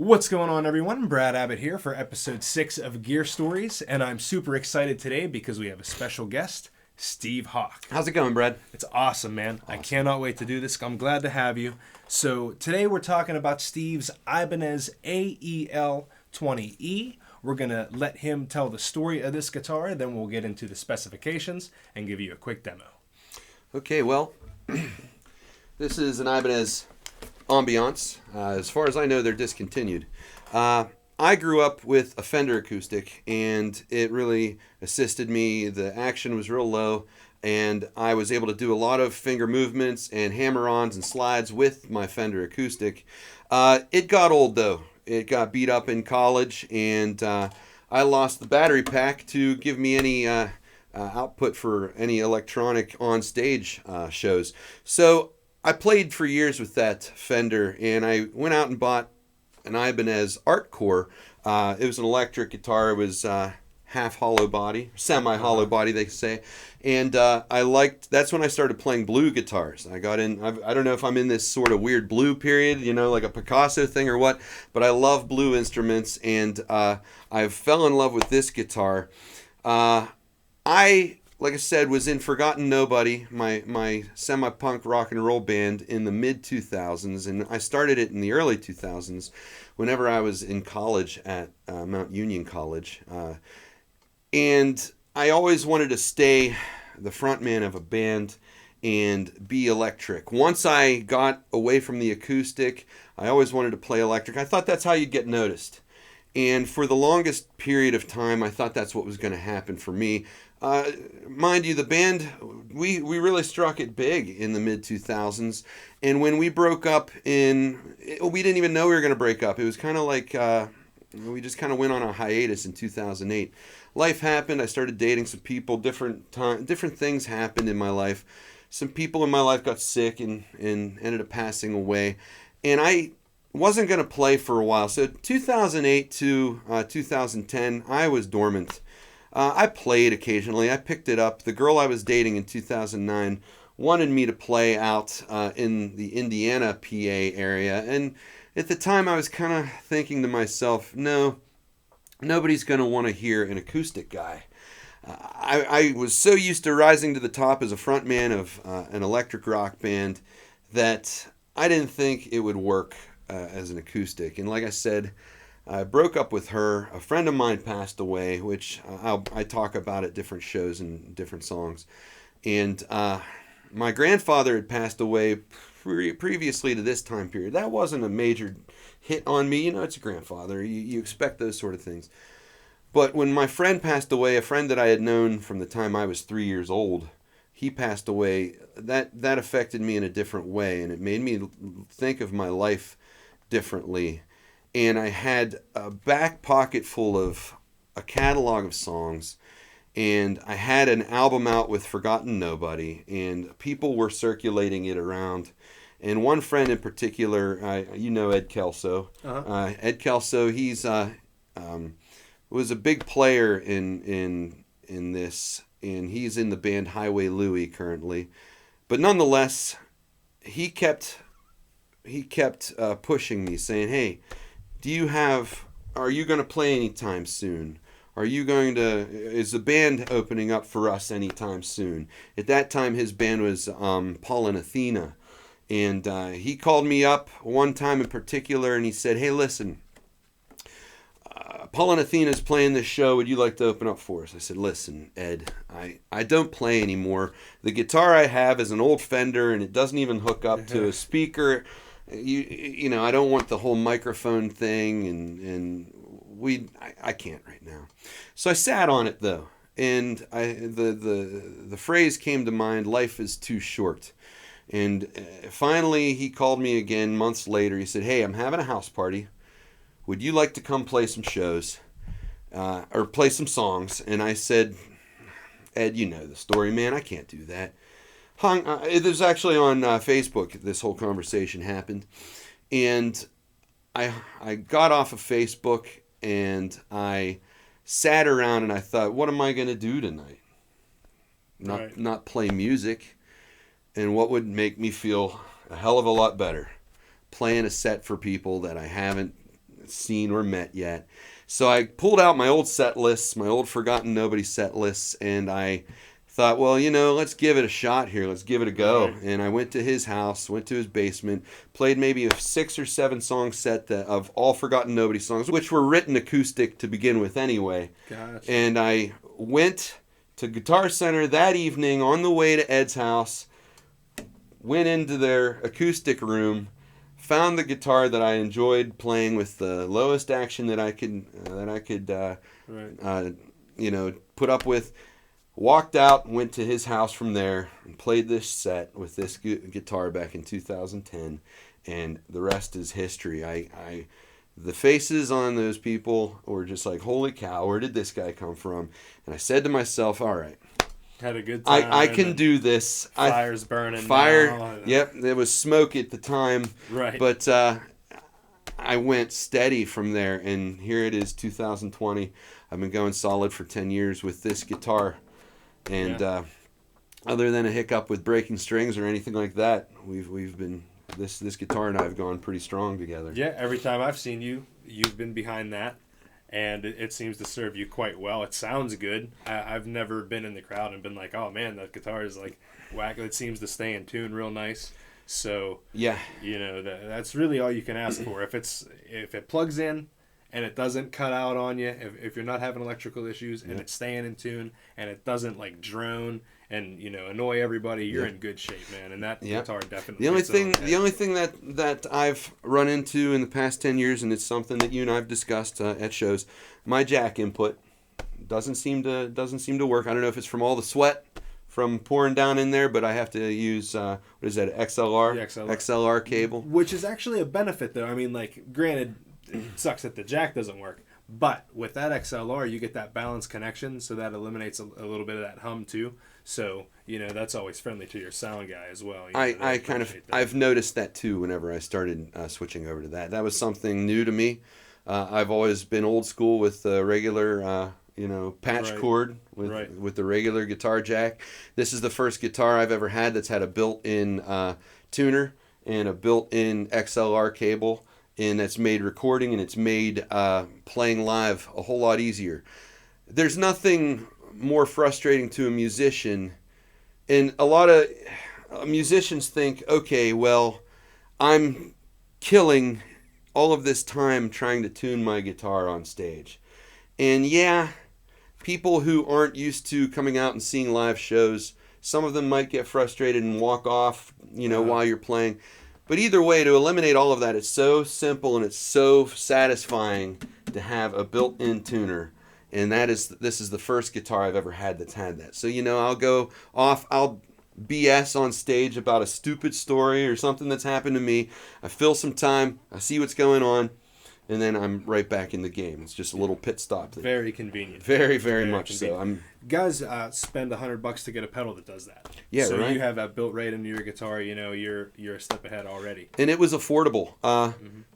What's going on, everyone? Brad Abbott here for episode 6 of Gear Stories, and I'm super excited today because we have a special guest, Steve Hawk. How's it going, Brad? It's awesome, man. I cannot wait to do this. I'm glad to have you. So today we're talking about Steve's Ibanez AEL20E. We're going to let him tell the story of this guitar, then we'll get into the specifications and give you a quick demo. Okay, well, this is an Ibanez Ambiance. As far as I know, they're discontinued. I grew up with a Fender acoustic, and it really assisted me. The action was real low, and I was able to do a lot of finger movements and hammer-ons and slides with my Fender acoustic. It got old, though. It got beat up in college, and I lost the battery pack to give me any output for any electronic on-stage shows. So I played for years with that Fender, and I went out and bought an Ibanez Art Core. It was an electric guitar. It was half hollow body, semi-hollow body, they say. And that's when I started playing blue guitars. I don't know if I'm in this sort of weird blue period, like a Picasso thing or what, but I love blue instruments, and I fell in love with this guitar. Like I said, was in Forgotten Nobody, my semi-punk rock and roll band in the mid-2000s, and I started it in the early 2000s whenever I was in college at Mount Union College. And I always wanted to stay the frontman of a band and be electric. Once I got away from the acoustic, I always wanted to play electric. I thought that's how you'd get noticed. And for the longest period of time, I thought that's what was going to happen for me. Mind you, the band, we really struck it big in the mid-2000s. And when we broke up we didn't even know we were going to break up. It was kind of like we just kind of went on a hiatus in 2008. Life happened. I started dating some people. Different things happened in my life. Some people in my life got sick and ended up passing away. And I wasn't going to play for a while. So 2008 to 2010, I was dormant. I played occasionally. I picked it up. The girl I was dating in 2009 wanted me to play out in the Indiana, PA area. And at the time, I was kind of thinking to myself, no, nobody's going to want to hear an acoustic guy. I was so used to rising to the top as a frontman of an electric rock band that I didn't think it would work as an acoustic. And like I said, I broke up with her. A friend of mine passed away, which I talk about at different shows and different songs. And my grandfather had passed away previously to this time period. That wasn't a major hit on me. It's a grandfather. You expect those sort of things. But when my friend passed away, a friend that I had known from the time I was 3 years old, he passed away. That affected me in a different way, and it made me think of my life differently. And I had a back pocket full of a catalog of songs, and I had an album out with Forgotten Nobody, and people were circulating it around. And one friend in particular, Ed Kelso. Uh-huh. Ed Kelso, he's was a big player in this, and he's in the band Highway Louie currently. But nonetheless, he kept pushing me, saying, "Hey, are you going to play anytime soon? Is the band opening up for us anytime soon?" At that time, his band was Paul and Athena. And he called me up one time in particular, and he said, "Hey, listen, Paul and Athena's playing this show. Would you like to open up for us?" I said, "Listen, Ed, I don't play anymore. The guitar I have is an old Fender, and it doesn't even hook up to a speaker. I don't want the whole microphone thing, and I can't right now." So I sat on it though, and the phrase came to mind: "Life is too short." And finally, he called me again months later. He said, "Hey, I'm having a house party. Would you like to come play some shows or play some songs?" And I said, "Ed, you know the story, man. I can't do that." It was actually on Facebook. This whole conversation happened, and I got off of Facebook and I sat around and I thought, what am I going to do tonight? Not play music. And what would make me feel a hell of a lot better? Playing a set for people that I haven't seen or met yet. So I pulled out my old set lists, my old Forgotten Nobody set lists, and I thought, well, let's give it a shot here. Let's give it a go. Right. And I went to his house, went to his basement, played maybe a 6 or 7 song set of all Forgotten Nobody songs, which were written acoustic to begin with anyway. Gotcha. And I went to Guitar Center that evening on the way to Ed's house, went into their acoustic room, found the guitar that I enjoyed playing with the lowest action that I could put up with. Walked out, went to his house from there, and played this set with this guitar back in 2010, and the rest is history. The faces on those people were just like, holy cow, where did this guy come from? And I said to myself, all right, had a good time. I can do this. Fire's burning. Fire. Now. Yep, there was smoke at the time. Right. But I went steady from there, and here it is, 2020. I've been going solid for 10 years with this guitar, and other than a hiccup with breaking strings or anything like that, we've been this guitar and I have gone pretty strong together. Yeah. Every time I've seen you, you've been behind that. And it seems to serve you quite well. It sounds good. I've never been in the crowd and been like, oh man, that guitar is like whack. It seems to stay in tune real nice. So yeah, that's really all you can ask for. If it plugs in and it doesn't cut out on you, if you're not having electrical issues and it's staying in tune and it doesn't like drone and annoy everybody, you're in good shape, man. And that guitar definitely. The only thing that I've run into in the past 10 years, and it's something that you and I've discussed at shows, my jack input doesn't seem to work. I don't know if it's from all the sweat from pouring down in there, but I have to use what is that, XLR? The XLR cable, which is actually a benefit though. I mean, like, granted, it sucks that the jack doesn't work. But with that XLR, you get that balanced connection, so that eliminates a little bit of that hum too. So that's always friendly to your sound guy as well. I've noticed that too. Whenever I started switching over to that, that was something new to me. I've always been old school with the regular, patch cord with the regular guitar jack. This is the first guitar I've ever had that's had a built-in tuner and a built-in XLR cable. And that's made recording and it's made playing live a whole lot easier. There's nothing more frustrating to a musician, and a lot of musicians think, okay, well, I'm killing all of this time trying to tune my guitar on stage. And yeah, people who aren't used to coming out and seeing live shows, some of them might get frustrated and walk off, while you're playing. But either way, to eliminate all of that, it's so simple and it's so satisfying to have a built-in tuner. And this is the first guitar I've ever had that's had that. So, I'll go off, I'll BS on stage about a stupid story or something that's happened to me. I fill some time, I see what's going on, and then I'm right back in the game. It's just a little pit stop thing. Very convenient. Very, very much so. Guys spend $100 to get a pedal that does that. Yeah, so right. You have that built right into your guitar. You're a step ahead already. And it was affordable.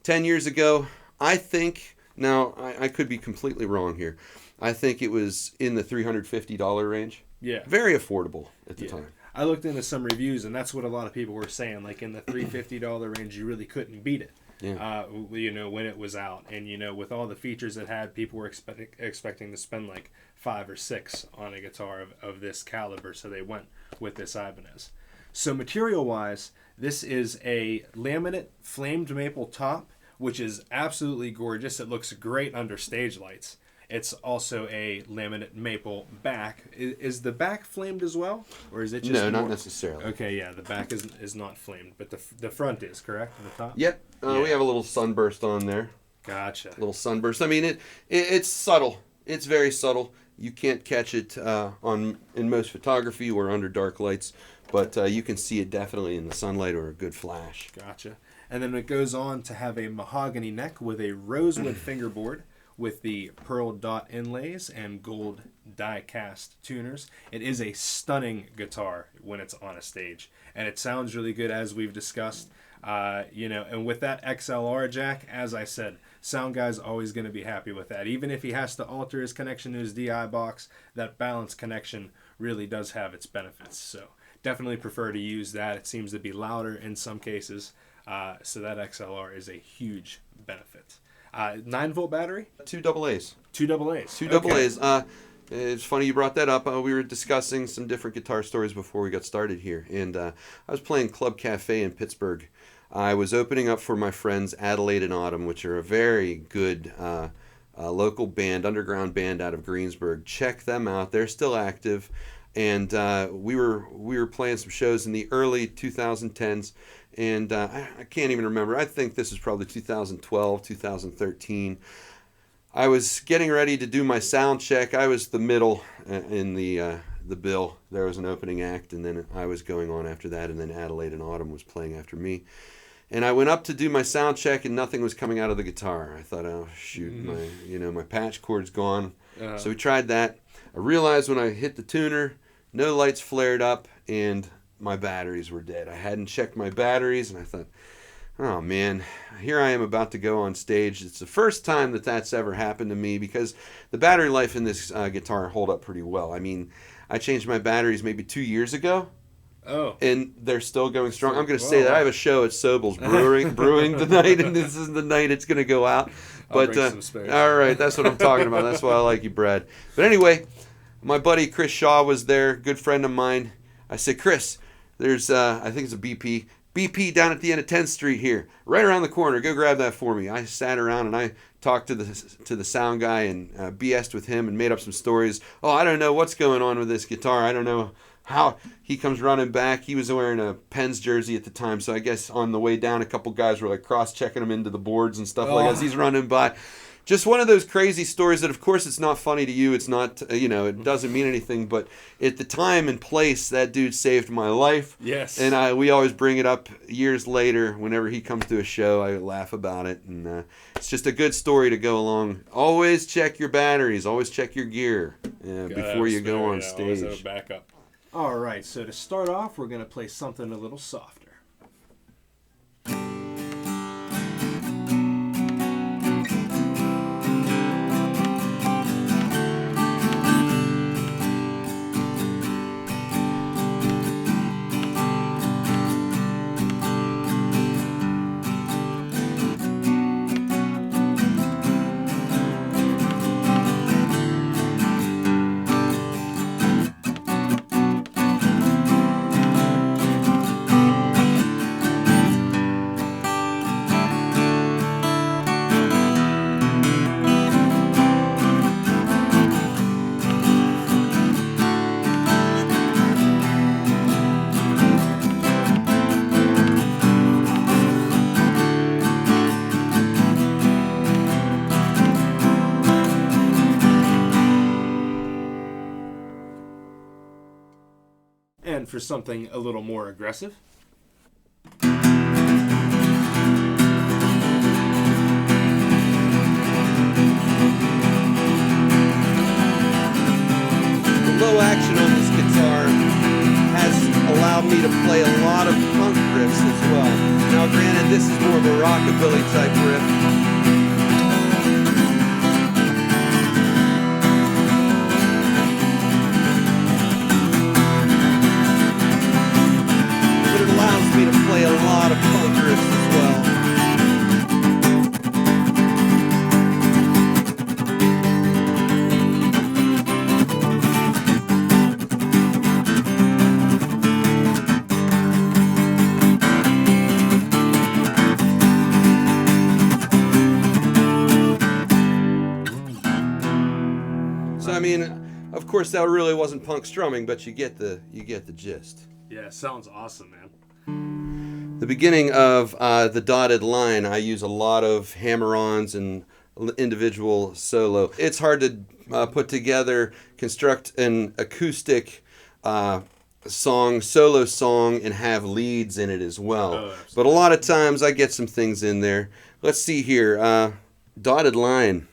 10 years ago, I think. Now I could be completely wrong here. I think it was in the $350 range. Yeah. Very affordable at the time. I looked into some reviews, and that's what a lot of people were saying. Like in the $350 range, you really couldn't beat it. Yeah. When it was out, and with all the features it had, people were expecting to spend like $5 or $6 on a guitar of this caliber, so they went with this Ibanez. So material-wise, this is a laminate flamed maple top, which is absolutely gorgeous. It looks great under stage lights. It's also a laminate maple back. Is the back flamed as well, or is it just not necessarily? Okay, yeah, the back is not flamed, but the front is, correct? The top. Yep. We have a little sunburst on there. Gotcha. Little sunburst. I mean, it's subtle. It's very subtle. You can't catch it in most photography or under dark lights, but you can see it definitely in the sunlight or a good flash. Gotcha. And then it goes on to have a mahogany neck with a rosewood fingerboard, with the pearl dot inlays and gold die cast tuners. It is a stunning guitar when it's on a stage, and it sounds really good, as we've discussed. And with that XLR jack, as I said, sound guy's always going to be happy with that. Even if he has to alter his connection to his DI box, that balanced connection really does have its benefits. So definitely prefer to use that. It seems to be louder in some cases, so that XLR is a huge benefit. 9-volt battery? 2 AA's. 2 AA's. 2 Okay. AA's. It's funny you brought that up. We were discussing some different guitar stories before we got started here. And I was playing Club Cafe in Pittsburgh. I was opening up for my friends Adelaide and Autumn, which are a very good local band, underground band out of Greensburg. Check them out. They're still active. And we were playing some shows in the early 2010s. And I can't even remember. I think this is probably 2012, 2013. I was getting ready to do my sound check. I was the middle in the bill. There was an opening act, and then I was going on after that, and then Adelaide and Autumn was playing after me. And I went up to do my sound check, and nothing was coming out of the guitar. I thought, oh shoot, my patch cord's gone. So we tried that. I realized when I hit the tuner, no lights flared up, and my batteries were dead. I hadn't checked my batteries, and I thought, oh man, here I am about to go on stage. It's the first time that that's ever happened to me, because the battery life in this guitar hold up pretty well. I mean, I changed my batteries maybe 2 years ago. Oh. And they're still going strong. I'm going to say that I have a show at Sobel's Brewing tonight, and this is the night it's going to go out. I'll But bring some spares. all right, that's what I'm talking about. That's why I like you, Brad. But anyway, my buddy Chris Shaw was there, good friend of mine. I said, Chris, there's I think it's a BP down at the end of 10th Street here, right around the corner. Go grab that for me. I sat around and I talked to the sound guy and BS'd with him and made up some stories. Oh, I don't know what's going on with this guitar. I don't know how. He comes running back. He was wearing a Penn's jersey at the time, so I guess on the way down, a couple guys were like cross-checking him into the boards and stuff like that as he's running by. Just one of those crazy stories that, of course, it's not funny to you. It's not, it doesn't mean anything. But at the time and place, that dude saved my life. Yes. And we always bring it up years later. Whenever he comes to a show, I laugh about it. And it's just a good story to go along. Always check your batteries. Always check your gear before you go on stage. Always have a backup. All right, so to start off, we're going to play something a little softer. And for something a little more aggressive. The low action on this guitar has allowed me to play a lot of punk riffs as well. Now granted, this is more of a rockabilly type riff. Allows me to play a lot of punk riffs as well. So I mean, of course that really wasn't punk strumming, but you get the gist. Yeah, sounds awesome, man. The beginning of the dotted line, I use a lot of hammer-ons and individual solo. It's hard to put together, construct an acoustic solo song, and have leads in it as well. But a lot of times I get some things in there. Let's see here. Dotted line.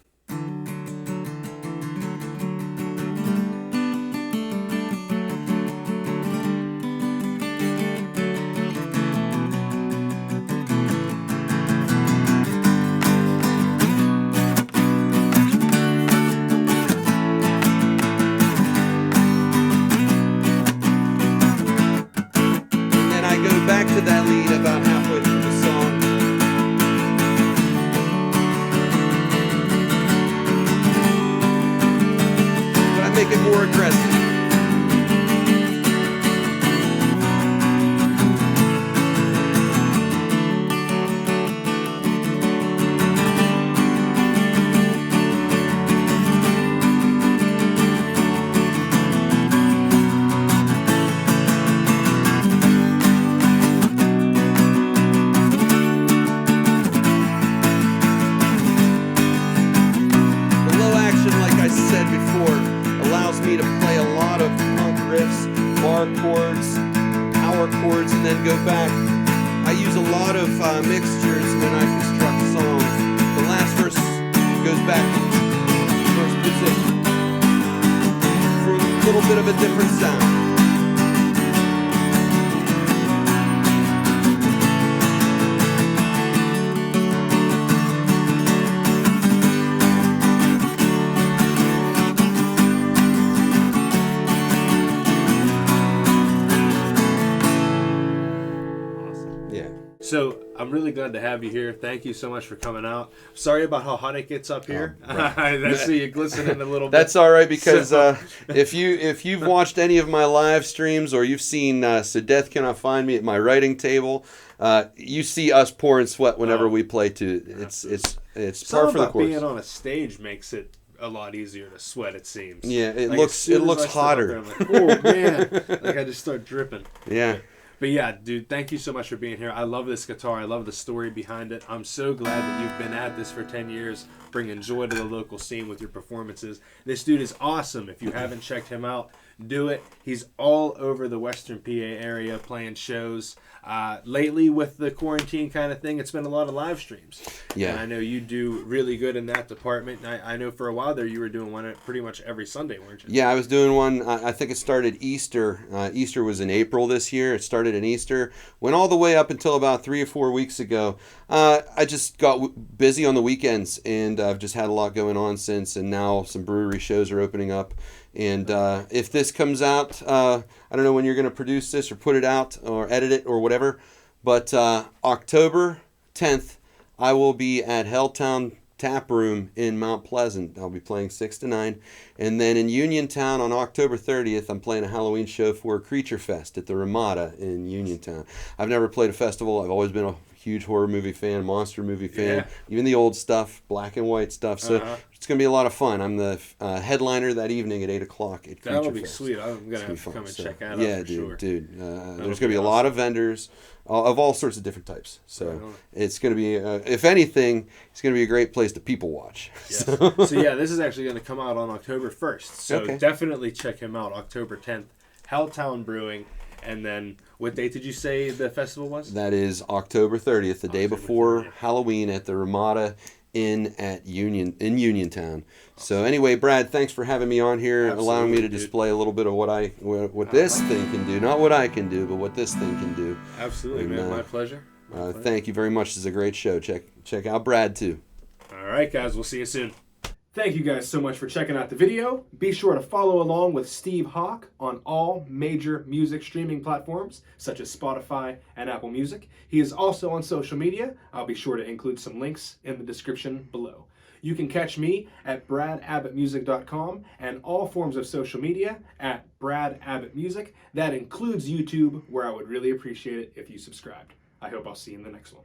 Back to that lead about halfway through the song. more aggressive. Chords, power chords, and then go back. I use a lot of mixtures when I construct songs. The last verse goes back to first position for a little bit of a different sound. So I'm really glad to have you here. Thank you so much for coming out. Sorry about how hot it gets up here. I see you glistening a little bit. That's all right, because if you've watched any of my live streams, or you've seen So Death Cannot Find Me at my writing table, you see us pouring sweat whenever we play too. It's par for the course. Being on a stage makes it a lot easier to sweat, it seems. Yeah, it looks hotter. I'm like, oh man, like I just start dripping. Yeah. But yeah, dude, thank you so much for being here. I love this guitar. I love the story behind it. I'm so glad that you've been at this for 10 years, bringing joy to the local scene with your performances. This dude is awesome. If you haven't checked him out, do it. He's all over the Western PA area playing shows. Lately, with the quarantine kind of thing, it's been a lot of live streams. Yeah. And I know you do really good in that department. I know for a while there you were doing one pretty much every Sunday, weren't you? Yeah, I was doing one. I think it started Easter. Easter was in April this year. It started in Easter. Went all the way up until about 3 or 4 weeks ago. I just got busy on the weekends, and I've just had a lot going on since, and now some brewery shows are opening up. And if this comes out, I don't know when you're going to produce this or put it out or edit it or whatever, but October 10th, I will be at Helltown Tap Room in Mount Pleasant. I'll be playing 6 to 9. And then in Uniontown on October 30th, I'm playing a Halloween show for Creature Fest at the Ramada in Uniontown. I've never played a festival. I've always been a huge horror movie fan, monster movie fan, even the old stuff, black and white stuff. So it's going to be a lot of fun. I'm the headliner that evening at 8 o'clock at Creature Fest. That'll be sweet. I'm going to have to come and check that out for sure. Dude. There's going to be a lot of vendors of all sorts of different types. So it's going to be, if anything, it's going to be a great place to people watch. Yes. So yeah, this is actually going to come out on October 1st. So definitely check him out, October 10th, Helltown Brewing. And then, what date did you say the festival was? That is October 30th, the day before Halloween at the Ramada Inn in Uniontown. So anyway, Brad, thanks for having me on here, allowing me to display a little bit of what this thing can do. Not what I can do, but what this thing can do. Absolutely, man. My pleasure. Thank you very much. This is a great show. Check out Brad, too. All right, guys. We'll see you soon. Thank you guys so much for checking out the video. Be sure to follow along with Steve Hawk on all major music streaming platforms, such as Spotify and Apple Music. He is also on social media. I'll be sure to include some links in the description below. You can catch me at bradabbotmusic.com and all forms of social media at Brad Abbott Music. That includes YouTube, where I would really appreciate it if you subscribed. I hope I'll see you in the next one.